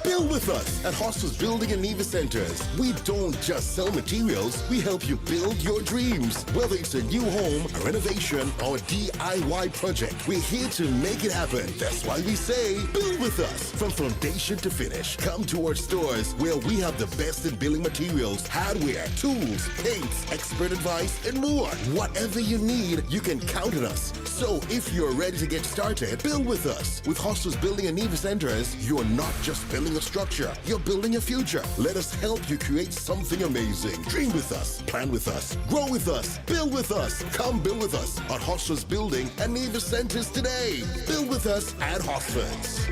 Build with us at Hostels Building and Nevis Centers. We don't just sell materials, we help you build your dreams. Whether it's a new home, a renovation, or a DIY project, we're here to make it happen. That's why we say, build with us. From foundation to finish, come to our stores where we have the best in building materials, hardware, tools, paints, expert advice, and more. Whatever you need, you can count on us. So if you're ready to get started, build with us. With Hostels Building and Nevis Centers, you're not just building a structure, you're building a future. Let us help you create something amazing. Dream with us, plan with us, grow with us, build with us. Come build with us at Hostels Building and Nevis Centers today. Build with us at Hostels.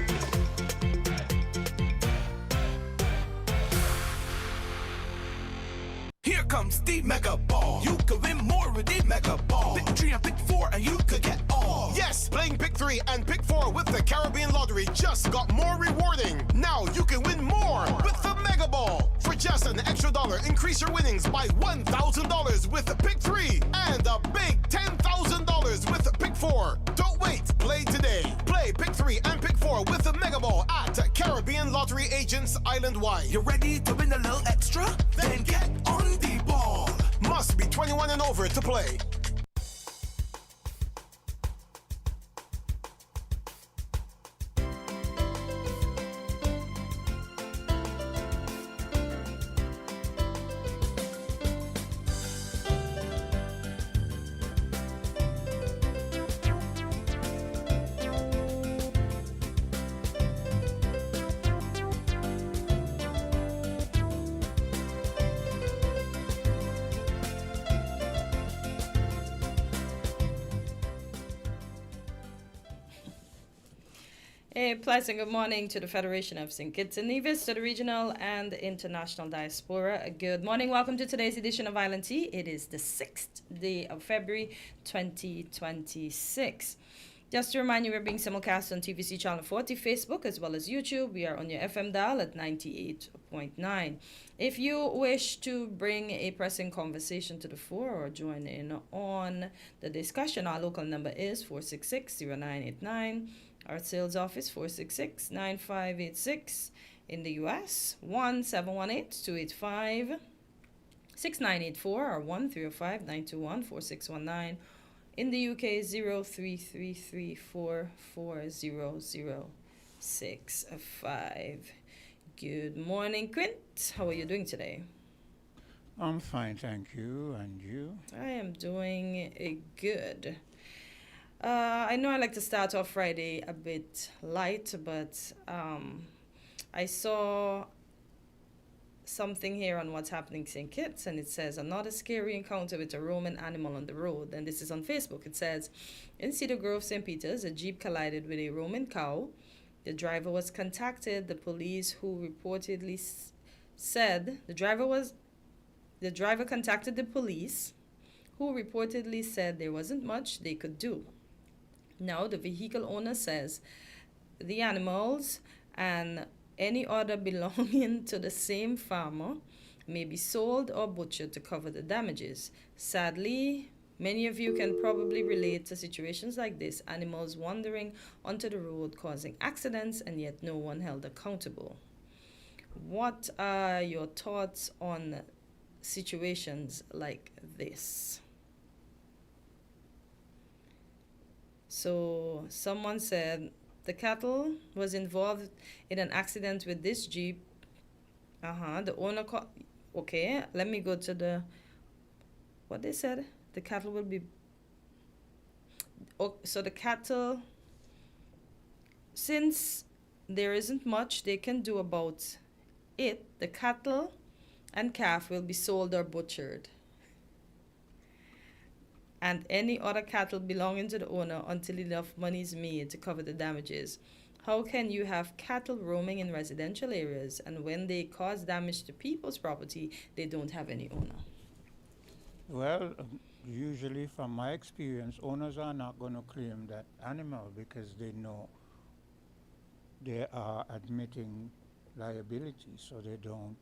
Here comes the Mega Ball. You could win more with the Mega Ball. Pick 3 and pick 4 and you could get all. Yes, playing Pick 3 and Pick 4 with the Caribbean Lottery just got more rewarding. Now you can win more with the Mega Ball. For just an extra $1, increase your winnings by $1,000 with the Pick 3 and a big $10,000 with the Pick 4. Don't wait, play today. Play Pick 3 and Pick 4 with the Mega Ball at Caribbean Lottery agents island-wide. You ready to win a little extra? Then get on the ball. Must be 21 and over to play. A pleasant good morning to the Federation of St. Kitts and Nevis, to the regional and international diaspora. Good morning. Welcome to today's edition of Island Tea. It is the 6th day of February 2026. Just to remind you, we're being simulcast on TVC Channel 40, Facebook, as well as YouTube. We are on your FM dial at 98.9. If you wish to bring a pressing conversation to the fore or join in on the discussion, our local number is 466-0989. Our sales office, 466-9586. In the U.S., 1-718-285-6984 or 1-305-921-4619. In the UK, 0333440065. Good morning, Quint. How are you doing today? I'm fine, thank you. And you? I am doing good. I know I like to start off Friday a bit light, but I saw something here on what's happening in St. Kitts, and it says, another scary encounter with a Roman animal on the road. And this is on Facebook. It says, in Cedar Grove, St. Peter's, a Jeep collided with a Roman cow. The driver was contacted. The police, who reportedly said, the driver contacted the police, who reportedly said there wasn't much they could do. Now, the vehicle owner says the animals and any other belonging to the same farmer may be sold or butchered to cover the damages. Sadly, many of you can probably relate to situations like this, animals wandering onto the road causing accidents and yet no one held accountable. What are your thoughts on situations like this? So someone said the cattle was involved in an accident with this Jeep. The owner okay, let me go to the what they said. The cattle will be so the cattle, since there isn't much they can do about it, the cattle and calf will be sold or butchered, and any other cattle belonging to the owner until enough money is made to cover the damages. How can you have cattle roaming in residential areas, and when they cause damage to people's property, they don't have any owner? Well, usually from my experience, owners are not going to claim that animal because they know they are admitting liability, so they don't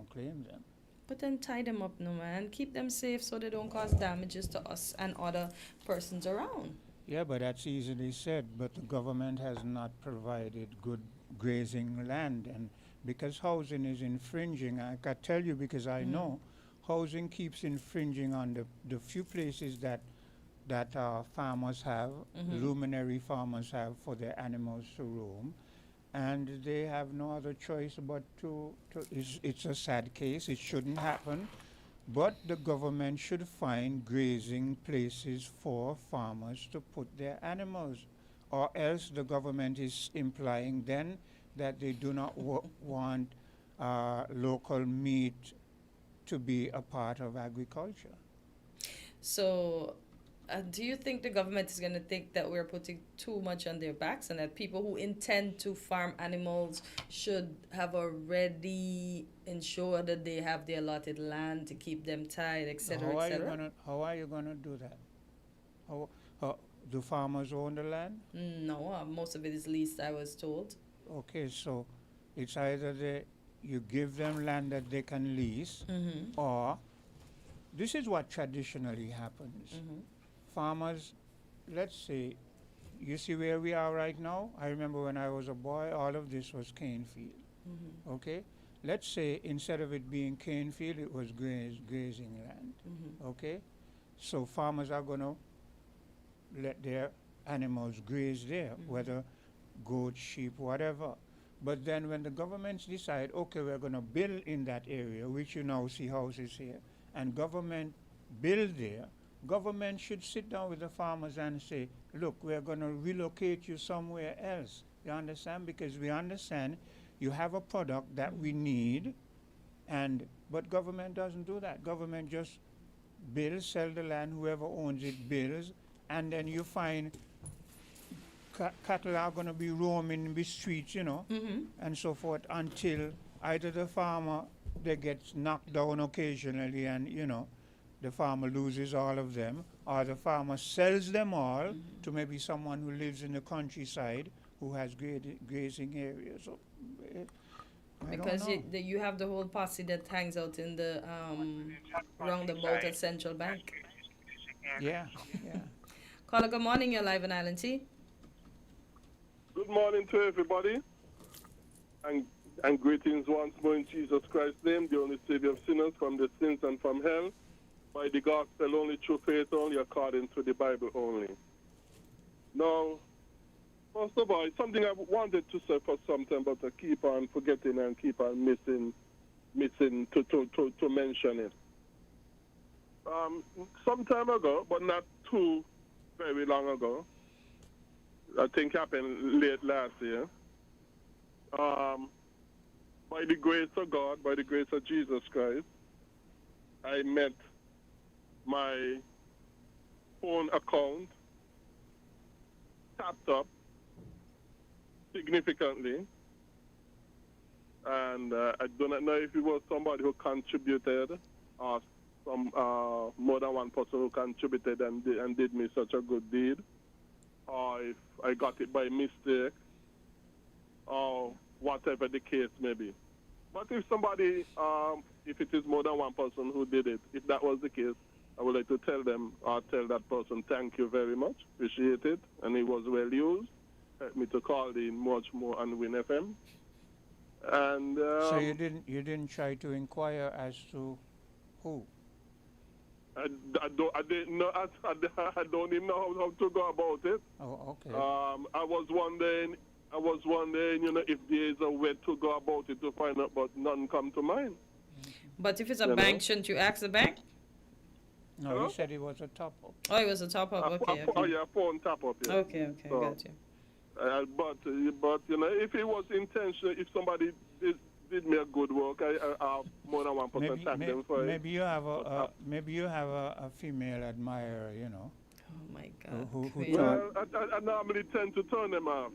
claim them. But then tie them up, no man. Keep them safe so they don't cause damages to us and other persons around. Yeah, but that's easily said. But the government has not provided good grazing land. And because housing is infringing, I can tell you because I know housing keeps infringing on the few places that farmers have, luminary farmers have for their animals to roam, and they have no other choice but it's a sad case, it shouldn't happen, but the government should find grazing places for farmers to put their animals, or else the government is implying then that they do not want local meat to be a part of agriculture. So, do you think the government is going to think that we're putting too much on their backs, and that people who intend to farm animals should have already ensured that they have their allotted land to keep them tied, etc., etc.? How are you gonna do that? How do farmers own the land? No, most of it is leased, I was told. Okay, so it's either you give them land that they can lease, or this is what traditionally happens. Farmers, let's say, you see where we are right now? I remember when I was a boy, all of this was cane field. Okay? Let's say instead of it being cane field, it was grazing land. Okay? So farmers are going to let their animals graze there, whether goat, sheep, whatever. But then when the governments decide, okay, we're going to build in that area, which you now see houses here, and government build there, government should sit down with the farmers and say, look, we're going to relocate you somewhere else. You understand? Because we understand you have a product that we need, but government doesn't do that. Government just builds, sell the land, whoever owns it builds, and then you find cattle are going to be roaming the streets, and so forth, until either the farmer, they get knocked down occasionally and, the farmer loses all of them, or the farmer sells them all to maybe someone who lives in the countryside who has grazing areas. So, because you have the whole posse that hangs out in the roundabout at Central Bank. Yeah. Caller, good morning. You're live on Island T. Good morning to everybody, and greetings once more in Jesus Christ's name, the only Savior of sinners from the sins and from hell, by the gospel only, through faith only, according to the Bible only. Now, first of all, it's something I wanted to say for some time, but I keep on forgetting and keep on missing to mention it. Some time ago, but not too very long ago, I think happened late last year, by the grace of God, by the grace of Jesus Christ, I met my phone account tapped up significantly, and I do not know if it was somebody who contributed or some more than one person who contributed and did me such a good deed, or if I got it by mistake, or whatever the case may be. But if somebody, if it is more than one person who did it, if that was the case, I would like to tell them, or tell that person, thank you very much, appreciate it, and it was well used. Helped me to call in much more on WinFM. And so you didn't try to inquire as to who? I didn't know. I don't even know how to go about it. Oh, okay. I was wondering, if there is a way to go about it to find out, but none come to mind. But if it's a bank, shouldn't you ask the bank? No, Hello? he said it was a top-up. Oh, it was a top-up. Okay. Oh, yeah, phone top-up. Yeah. Okay, so, got you. But if it was intentional, if somebody did me a good work, I more than one person thank them for it. Maybe you have a female admirer, Oh my God. Well, I normally tend to turn them off.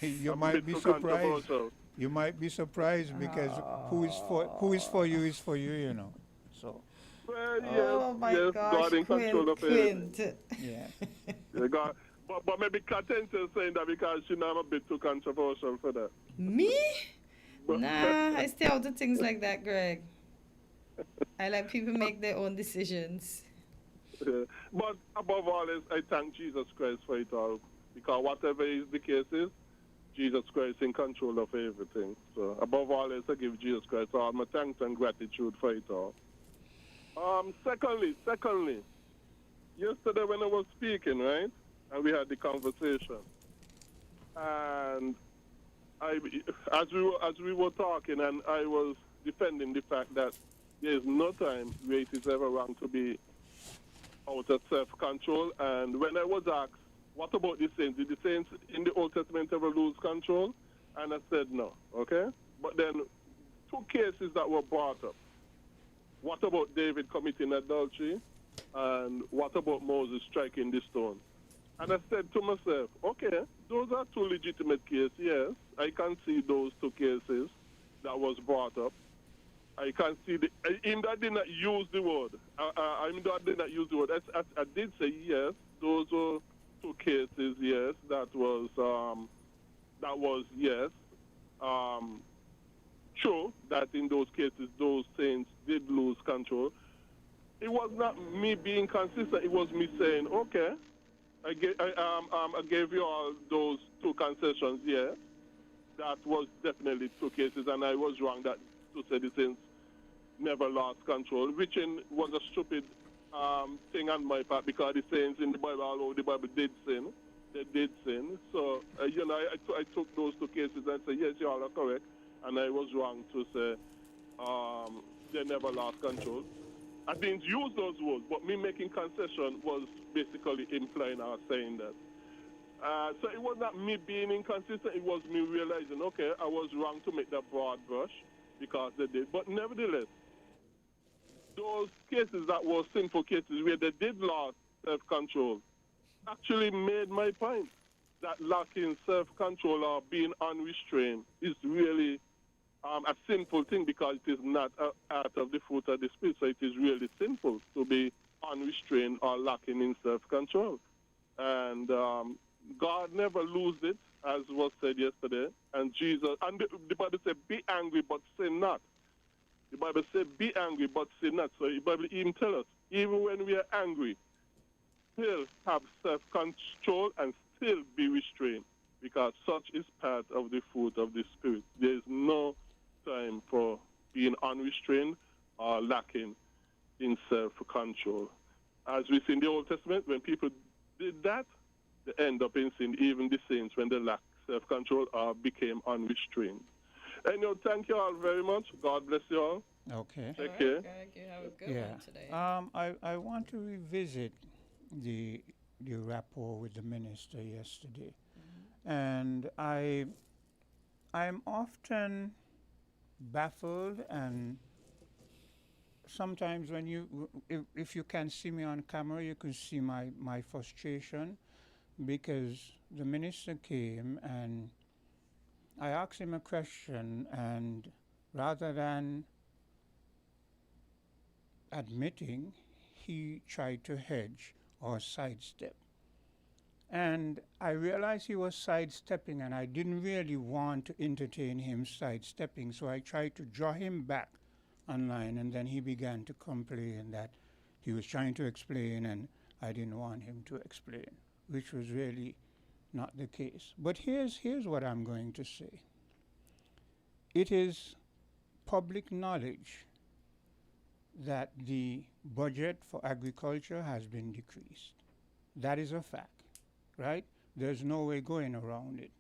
You might be surprised. You might be surprised because who is for you is for you, So. Well, yes, Oh my yes, gosh, God in control of everything. Quint. Yeah. Yeah, God, but maybe Katente is saying that because I'm a bit too controversial for that. Me? Nah, I stay out of things like that, Greg. I let people make their own decisions. But above all, I thank Jesus Christ for it all. because whatever is the case is, Jesus Christ in control of everything. So above all else, I give Jesus Christ all my thanks and gratitude for it all. Secondly, yesterday when I was speaking, right, and we had the conversation, and as we were talking, and I was defending the fact that there is no time where it is ever wrong to be out of self-control. And when I was asked, what about the saints? Did the saints in the Old Testament ever lose control? And I said no, okay? But then two cases that were brought up. What about David committing adultery? And what about Moses striking the stone? And I said to myself, okay, those are two legitimate cases, yes. I can see those two cases that was brought up. I can see even though I did not use the word. I did say yes. Those were two cases. Yes, that was yes. True that in those cases, those saints did lose control. It was not me being consistent. It was me saying, okay, I gave you all those two concessions. Yeah, that was definitely two cases, and I was wrong that to say the saints never lost control, which was a stupid thing on my part, because the saints in the Bible, all over the Bible, did sin. They did sin. So, I took those two cases and said, yes, you all are correct. And I was wrong to say they never lost control. I didn't use those words, but me making concession was basically implying or saying that. So it was not me being inconsistent, it was me realizing, okay, I was wrong to make that broad brush, because they did. But nevertheless, those cases that were sinful cases where they did lose self-control actually made my point that lacking self-control or being unrestrained is really a sinful thing, because it is not out of the fruit of the Spirit. So it is really sinful to be unrestrained or lacking in self-control. And God never loses it, as was said yesterday. And Jesus, and the Bible said, be angry but sin not. The Bible said, be angry but sin not. So the Bible even tells us, even when we are angry, still have self-control and still be restrained, because such is part of the fruit of the Spirit. There is no time for being unrestrained or lacking in self-control. As we see in the Old Testament, when people did that, they end up in sin, even the saints, when they lack self-control or became unrestrained. Anyway, thank you all very much. God bless you all. Okay. Take care. Greg, you have a good one today. I want to revisit the rapport with the minister yesterday, and I'm often baffled, and sometimes when if you can see me on camera, you can see my frustration, because the minister came and I asked him a question, and rather than admitting, he tried to hedge or sidestep. And I realized he was sidestepping, and I didn't really want to entertain him sidestepping, so I tried to draw him back online, and then he began to complain that he was trying to explain and I didn't want him to explain, which was really not the case. But here's what I'm going to say. It is public knowledge that the budget for agriculture has been decreased. That is a fact, right? There's no way going around it.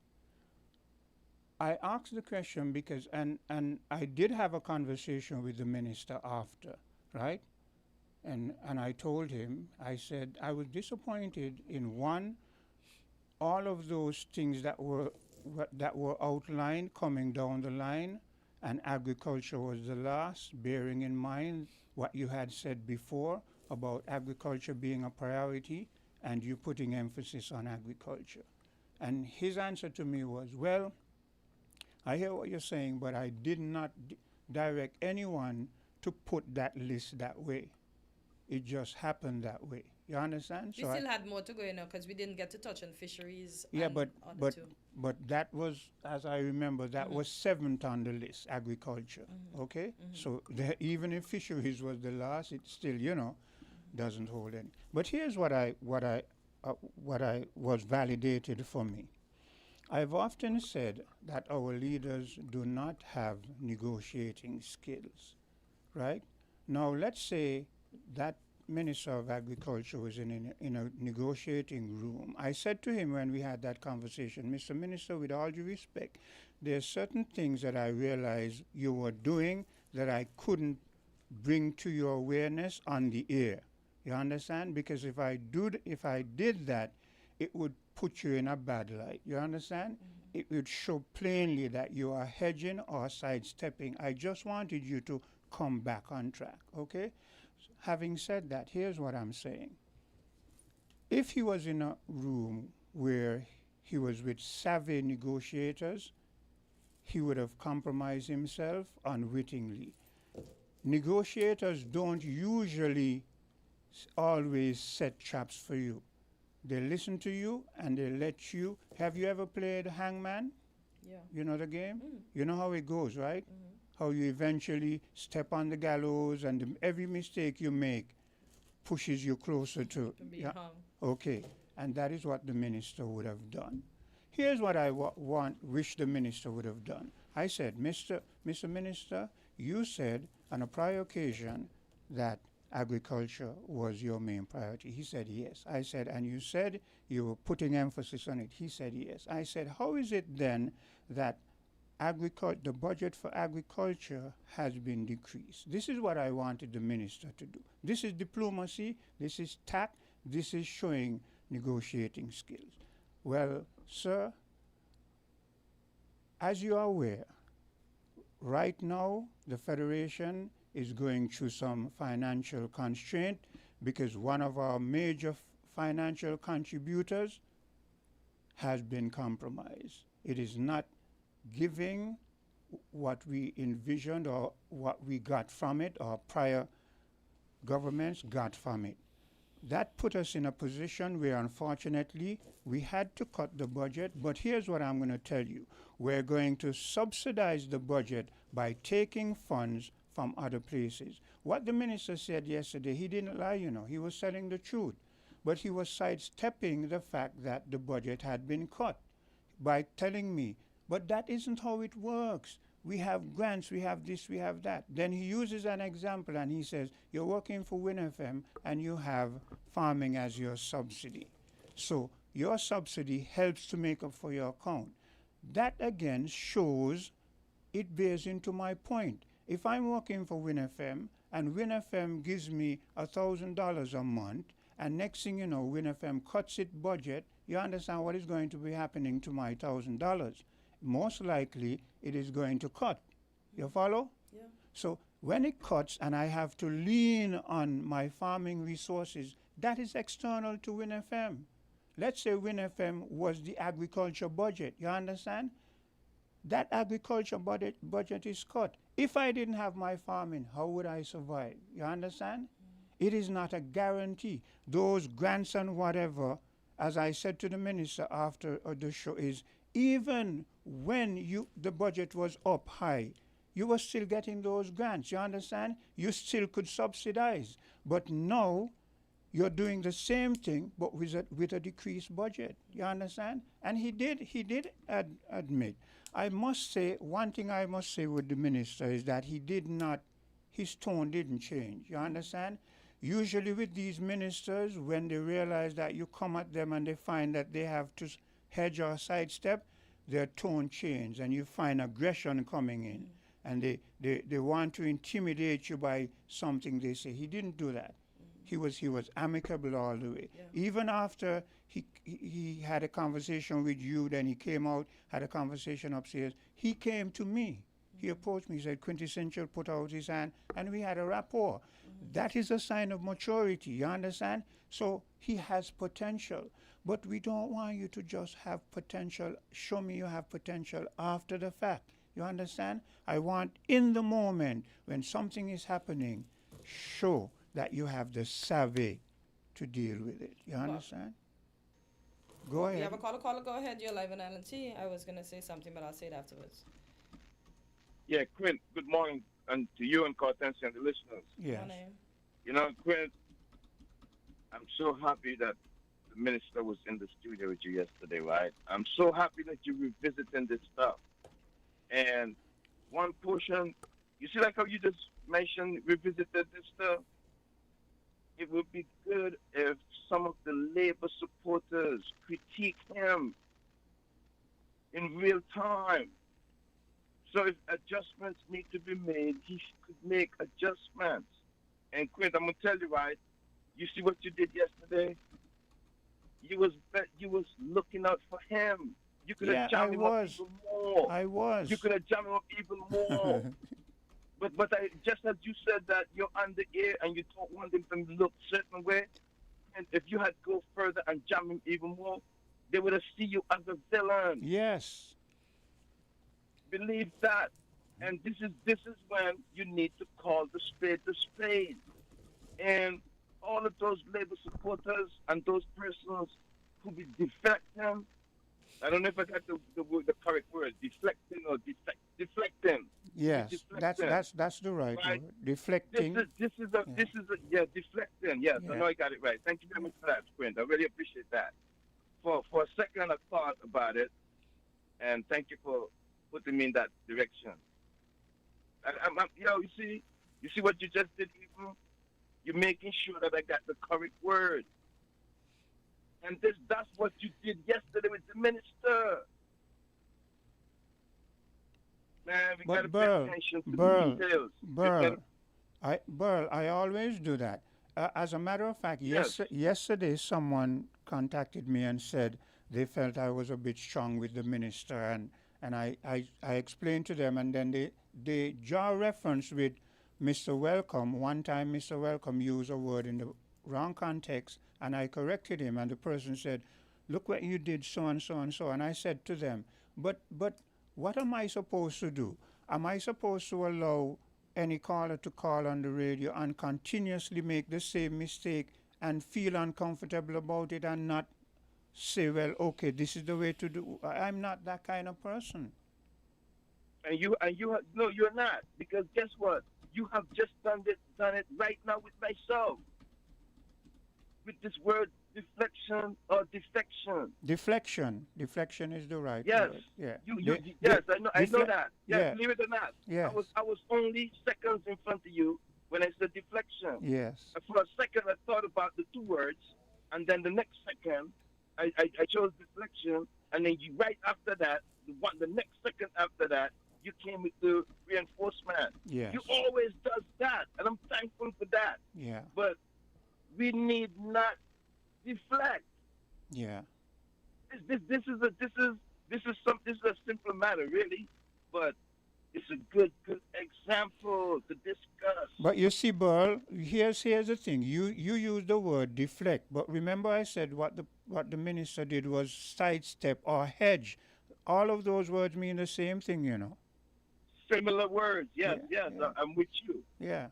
I asked the question because, and I did have a conversation with the minister after, right? And I told him, I said, I was disappointed in all of those things that were outlined coming down the line, and agriculture was the last, bearing in mind what you had said before about agriculture being a priority and you putting emphasis on agriculture. And his answer to me was, well, I hear what you're saying, but I did not direct anyone to put that list that way. It just happened that way. You understand? We still had more to go, because we didn't get to touch on fisheries. Yeah, and but other that was, as I remember, that was seventh on the list, agriculture. Okay, so even if fisheries was the last, it still, doesn't hold any. But here's what I what I was validated for me. I've often said that our leaders do not have negotiating skills, right? Now, let's say that Minister of Agriculture was in a negotiating room. I said to him when we had that conversation, Mr. Minister, with all due respect, there are certain things that I realized you were doing that I couldn't bring to your awareness on the air. You understand? Because if I did that, it would put you in a bad light. You understand? It would show plainly that you are hedging or sidestepping. I just wanted you to come back on track, okay? Having said that, here's what I'm saying. If he was in a room where he was with savvy negotiators, he would have compromised himself unwittingly. Negotiators don't usually always set traps for you. They listen to you and they let you. Have you ever played hangman? Yeah. You know the game? You know how it goes, right? How you eventually step on the gallows and every mistake you make pushes you closer to. Be hung. Okay, and that is what the minister would have done. Here's what I wish the minister would have done. I said, Mr. Minister, you said on a prior occasion that agriculture was your main priority. He said yes. I said, and you said you were putting emphasis on it. He said yes. I said, how is it then that the budget for agriculture has been decreased? This is what I wanted the minister to do. This is diplomacy, this is tact, this is showing negotiating skills. Well, sir, as you are aware, right now the Federation is going through some financial constraint because one of our major financial contributors has been compromised. It is not giving what we envisioned or what we got from it or prior governments got from it. That put us in a position where unfortunately we had to cut the budget, but here's what I'm going to tell you. We're going to subsidize the budget by taking funds from other places. What the minister said yesterday, he didn't lie, you know, he was telling the truth, but he was sidestepping the fact that the budget had been cut by telling me, but that isn't how it works. We have grants, we have this, we have that. Then he uses an example and he says, you're working for WinFM and you have farming as your subsidy. So your subsidy helps to make up for your account. That again shows, it bears into my point. If I'm working for WinFM and WinFM gives me $1,000 a month, and next thing you know, WinFM cuts its budget, you understand what is going to be happening to my $1,000. Most likely, it is going to cut. You follow? Yeah. So when it cuts and I have to lean on my farming resources, that is external to WinFM. Let's say WinFM was the agriculture budget. You understand? That agriculture budget is cut. If I didn't have my farming, how would I survive? You understand? It is not a guarantee. Those grants and whatever, as I said to the minister after the show, is even when the budget was up high, you were still getting those grants. You understand? You still could subsidize. But now you're doing the same thing, but with a decreased budget. You understand? And he did admit. I must say, one thing I must say with the minister is that his tone didn't change. You understand? Usually with these ministers, when they realize that you come at them and they find that they have to hedge or sidestep, their tone changes and you find aggression coming in. And they want to intimidate you by something they say. He didn't do that. He was amicable all the way. Yeah. Even after he had a conversation with you, then he came out, had a conversation upstairs. He came to me. He approached me, he said, Quintessential, put out his hand, and we had a rapport. That is a sign of maturity, you understand? So he has potential, but we don't want you to just have potential. Show me you have potential after the fact, you understand? I want in the moment when something is happening, show that you have the savvy to deal with it, you understand? Go ahead. You have a caller, go ahead, you're live on LNT. I was going to say something, but I'll say it afterwards. Yeah, Quint, good morning and to you and Cortensi and the listeners. Yes. Morning. You know, Quint, I'm so happy that the the minister was in the studio with you yesterday, right? I'm so happy that you're revisiting this stuff. And one portion, you see, like how you just mentioned, revisited this stuff. It would be good if some of the labor supporters critique him in real time. So if adjustments need to be made, he could make adjustments. And Quint, I'm gonna tell you, right? You see what you did yesterday? You was looking out for him. You could have Yeah, I jammed him up was. even more. I You was. could have jammed him up even more. But I, just as you said that you're on the air and you don't want him to look certain way, and if you had go further and jam him even more, they would have seen you as a villain. Yes. Believe that. And this is when you need to call the spade the spade. And all of those labor supporters and those persons who be deflecting, I don't know if I got the correct word, deflecting or deflecting. Yes. Deflecting, That's the right right? word. Deflecting. Yeah, deflecting. Yes, I Yeah. know I got it right. Thank you very much for that, Quint. I really appreciate that. For a second, I thought about it, and thank you for putting me in that direction. You see what you just did, Ethan? You're making sure that I got the correct word. And that's what you did yesterday with the minister. Man, we But gotta pay Burl, attention to the Burl, details. Burl, I always do that. As a matter of fact, Yes. yesterday someone contacted me and said they felt I was a bit strong with the minister, and I explained to them, and then they draw reference with Mr. Welcome. One time, Mr. Welcome used a word in the wrong context, and I corrected him, and the person said, "Look what you did, so and so and so." And I said to them, "But what am I supposed to do? Am I supposed to allow any caller to call on the radio and continuously make the same mistake and feel uncomfortable about it and not say, well, okay, this is the way to do? I'm not that kind of person." No, you're not, because guess what? You have just done it right now with myself, with this word deflection or defection. Deflection is the right Yes. word. Yeah. Yes, I know that. Yes, Yeah. believe it or not. Yes. I was only seconds in front of you when I said deflection. Yes. And for a second, I thought about the two words, and then the next second, I chose deflection, and then right after that, the next second after that, you came with the reinforcement. Yes. You always does that, and I'm thankful for that. Yeah. But we need not deflect. Yeah. This is a simple matter, really, but it's a good example to discuss. But you see, Burl, here's the thing. You use the word deflect, but remember I said what the minister did was sidestep or hedge. All of those words mean the same thing, you know. Similar words, yes, Yeah, yeah. I'm with you. Yeah.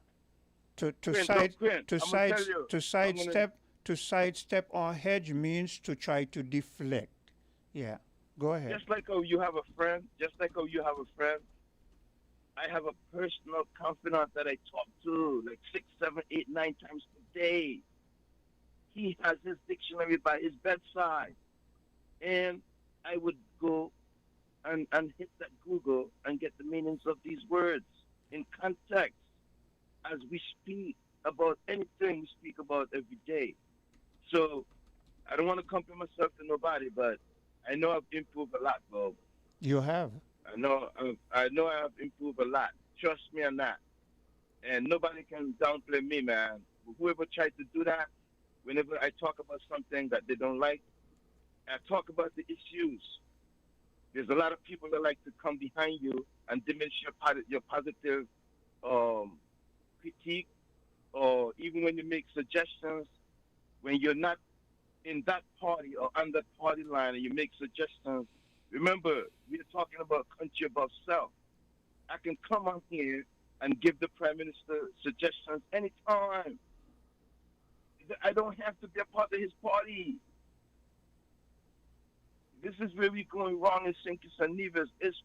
To Quint, side Quint, to I'm gonna side tell you, to I'm sidestep to sidestep or hedge means to try to deflect. Yeah. Go ahead. Just like how you have a friend, I have a personal confidant that I talk to like 6, 7, 8, 9 times a day. He has his dictionary by his bedside. And I would go and hit that Google and get the meanings of these words in context as we speak about anything we speak about every day. So I don't want to compare myself to nobody, but I know I've improved a lot, Bob. You have. I know I have improved a lot. Trust me on that. And nobody can downplay me, man. Whoever tries to do that, whenever I talk about something that they don't like, I talk about the issues. There's a lot of people that like to come behind you and diminish your positive critique, or even when you make suggestions, when you're not in that party or on that party line and you make suggestions. Remember, we're talking about country above self. I can come on here and give the Prime Minister suggestions anytime. I don't have to be a part of his party. This is where we're going wrong in St. Kitts and Nevis. It's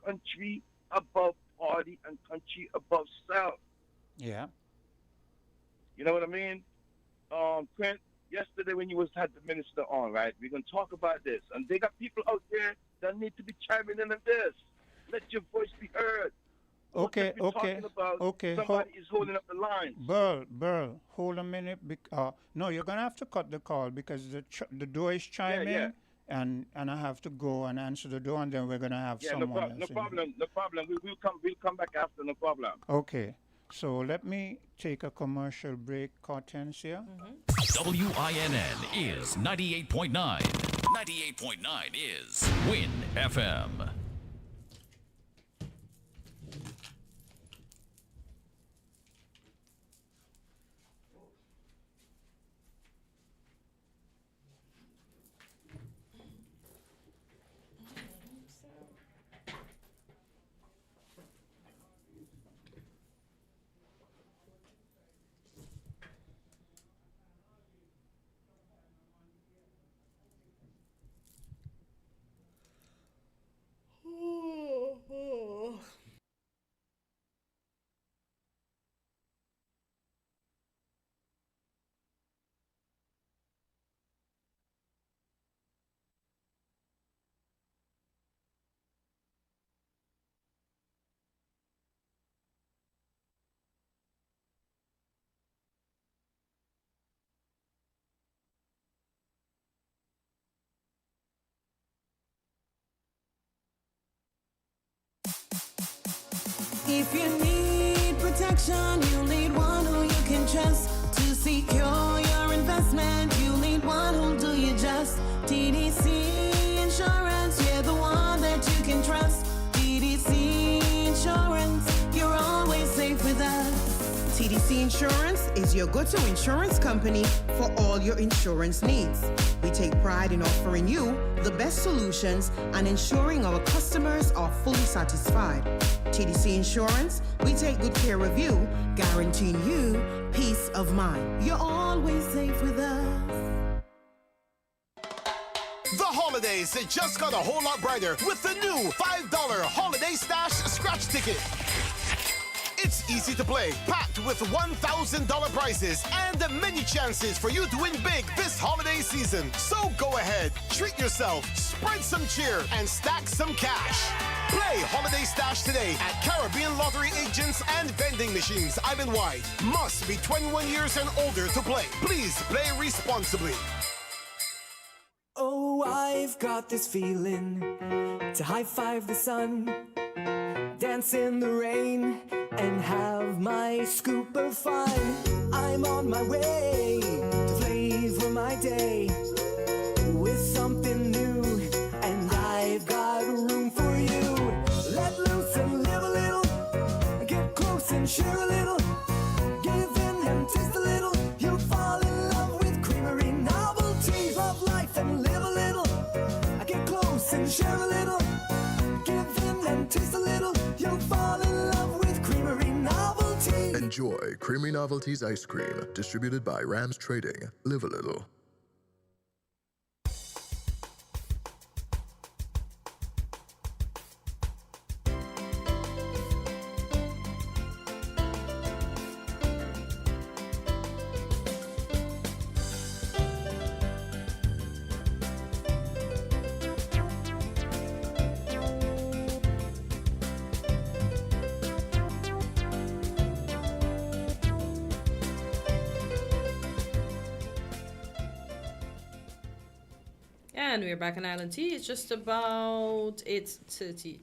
country above party and country above self. Yeah. You know what I mean? Quint, yesterday when you had the minister on, right? We're gonna talk about this, and they got people out there that need to be chiming in on this. Let your voice be heard. Okay, What you're talking about, okay. somebody is holding up the lines. Burl, hold a minute. No, you're gonna have to cut the call because the door is chiming, yeah. and I have to go and answer the door, and then we're gonna have Yeah, someone else. no problem. We'll come back after, no problem. Okay, so let me take a commercial break, Hortensia. WINN is 98.9. 98.9 is Win FM. If you need protection, you need one who you can trust to secure your investment. You need one who'll do you just. TDC Insurance, you're the one that you can trust. TDC Insurance, you're always safe with us. TDC Insurance is your go-to insurance company for all your insurance needs. We take pride in offering you the best solutions and ensuring our customers are fully satisfied. TDC Insurance, we take good care of you, guaranteeing you peace of mind. You're always safe with us. The holidays just got a whole lot brighter with the new $5 Holiday Stash scratch ticket. It's easy to play, packed with $1,000 prizes and many chances for you to win big this holiday season. So go ahead, treat yourself, spread some cheer, and stack some cash. Play Holiday Stash today at Caribbean Lottery agents and vending machines island-wide. Must be 21 years and older to play. Please play responsibly. Oh, I've got this feeling to high-five the sun, dance in the rain, and have my scoop of fun. I'm on my way to flavor my day with something new, and I've got room for you. Let loose and live a little, get close and share a little, give in and taste a little. You'll fall in love with Creamery novelties. Love life and live a little, get close and share a little, give in and taste a little. You'll fall in love with Creamery novelties. Enjoy Creamy Novelties ice cream, distributed by Rams Trading. Live a little. And we're back on Island T. It's just about 8:30